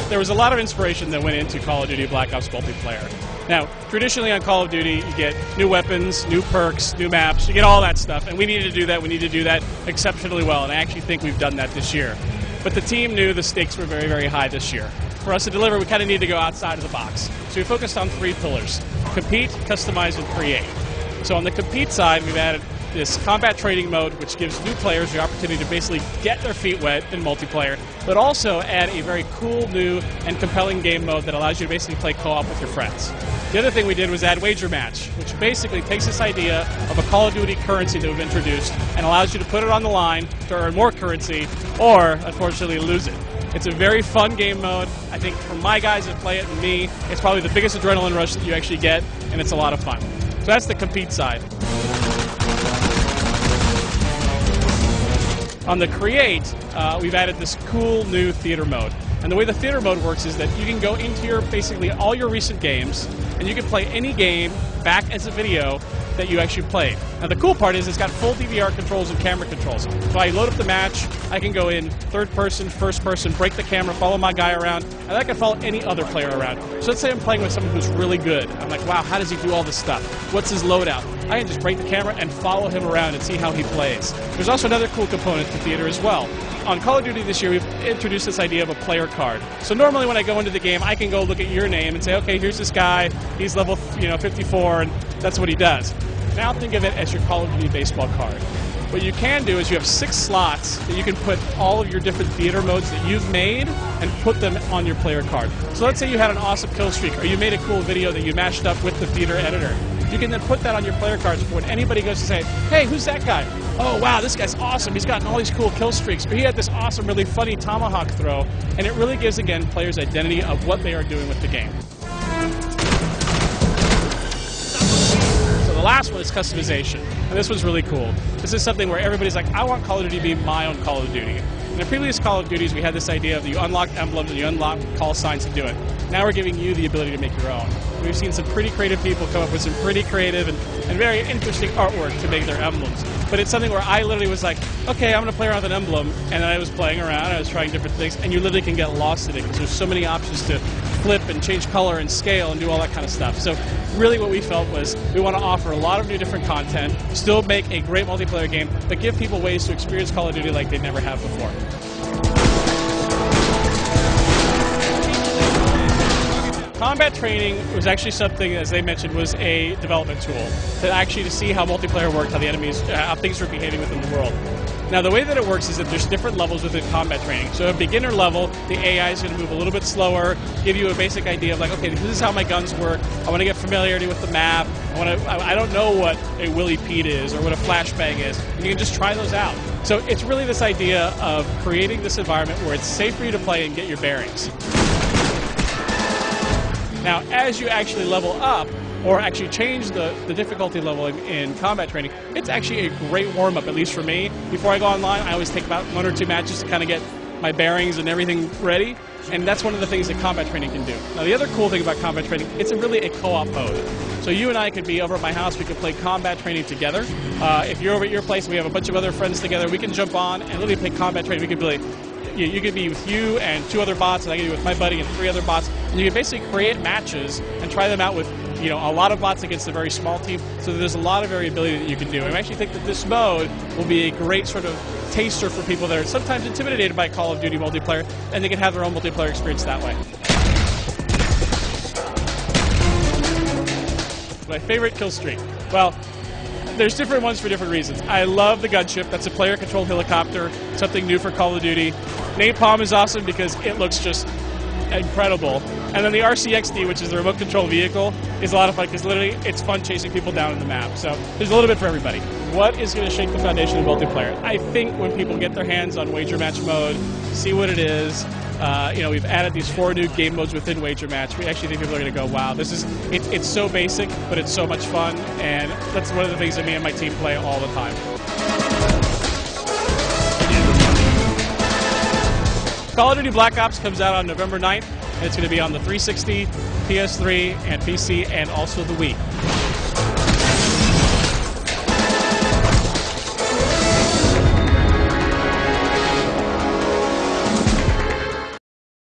There was a lot of inspiration that went into Call of Duty Black Ops multiplayer. Now, traditionally on Call of Duty, you get new weapons, new perks, new maps, you get all that stuff, and we needed to do that. We need to do that exceptionally well, and I actually think we've done that this year. But the team knew the stakes were very, very high this year. For us to deliver, we kind of need to go outside of the box. So we focused on 3 pillars: compete, customize, and create. So on the compete side, we've added this combat training mode, which gives new players the opportunity to basically get their feet wet in multiplayer, but also add a very cool, new, and compelling game mode that allows you to basically play co-op with your friends. The other thing we did was add Wager Match, which basically takes this idea of a Call of Duty currency that we've introduced and allows you to put it on the line to earn more currency, or, unfortunately, lose it. It's a very fun game mode. I think for my guys that play it and me, it's probably the biggest adrenaline rush that you actually get, and it's a lot of fun. So that's the compete side. On the create, we've added this cool new theater mode. And the way the theater mode works is that you can go into your basically all your recent games, and you can play any game back as a video that you actually played. Now the cool part is it's got full DVR controls and camera controls. So I load up the match, I can go in third person, first person, break the camera, follow my guy around, and I can follow any other player around. So let's say I'm playing with someone who's really good. I'm like, wow, how does he do all this stuff? What's his loadout? I can just break the camera and follow him around and see how he plays. There's also another cool component to theater as well. On Call of Duty this year, we've introduced this idea of a player card. So normally when I go into the game, I can go look at your name and say, okay, here's this guy, he's level 54, and that's what he does. Now think of it as your Call of Duty baseball card. What you can do is you have 6 slots that you can put all of your different theater modes that you've made and put them on your player card. So let's say you had an awesome kill streak, or you made a cool video that you mashed up with the theater editor. You can then put that on your player cards for when anybody goes to say, hey, who's that guy? Oh, wow, this guy's awesome. He's gotten all these cool kill streaks. Or he had this awesome, really funny tomahawk throw. And it really gives, again, players identity of what they are doing with the game. So the last one is customization. And this one's really cool. This is something where everybody's like, I want Call of Duty to be my own Call of Duty. In the previous Call of Duties, we had this idea of you unlock emblems and you unlock call signs to do it. Now we're giving you the ability to make your own. We've seen some pretty creative people come up with some pretty creative and very interesting artwork to make their emblems. But it's something where I literally was like, okay, I'm going to play around with an emblem, and then I was playing around, I was trying different things, and you literally can get lost in it because there's so many options to flip and change color and scale and do all that kind of stuff. So really what we felt was we want to offer a lot of new different content, still make a great multiplayer game, but give people ways to experience Call of Duty like they never have before. Combat training was actually something, as they mentioned, was a development tool to see how multiplayer worked, how the enemies, how things were behaving within the world. Now, the way that it works is that there's different levels within combat training. So at beginner level, the AI is going to move a little bit slower, give you a basic idea of like, okay, this is how my guns work. I want to get familiarity with the map. I don't know what a Willy Pete is or what a flashbang is. And you can just try those out. So it's really this idea of creating this environment where it's safe for you to play and get your bearings. Now, as you actually level up, or actually change the difficulty level in combat training, it's actually a great warm-up, at least for me. Before I go online, I always take about 1 or 2 matches to kind of get my bearings and everything ready, and that's one of the things that combat training can do. Now, the other cool thing about combat training, it's really a co-op mode. So you and I could be over at my house, we could play combat training together. If you're over at your place and we have a bunch of other friends together, we can jump on and literally play combat training. We could play. You could be with you and 2 other bots, and I could be with my buddy and 3 other bots. And you can basically create matches and try them out with a lot of bots against a very small team. So there's a lot of variability that you can do. And I actually think that this mode will be a great sort of taster for people that are sometimes intimidated by Call of Duty multiplayer, and they can have their own multiplayer experience that way. My favorite kill streak. Well, there's different ones for different reasons. I love the gunship. That's a player-controlled helicopter, something new for Call of Duty. Napalm is awesome because it looks just incredible. And then the RCXD, which is the remote control vehicle, is a lot of fun because literally it's fun chasing people down in the map. So there's a little bit for everybody. What is going to shake the foundation of multiplayer? I think when people get their hands on Wager Match mode, see what it is. We've added these 4 new game modes within Wager Match. We actually think people are going to go, wow, it's so basic, but it's so much fun, and that's one of the things that me and my team play all the time. Call of Duty Black Ops comes out on November 9th. and it's going to be on the 360, PS3, and PC, and also the Wii.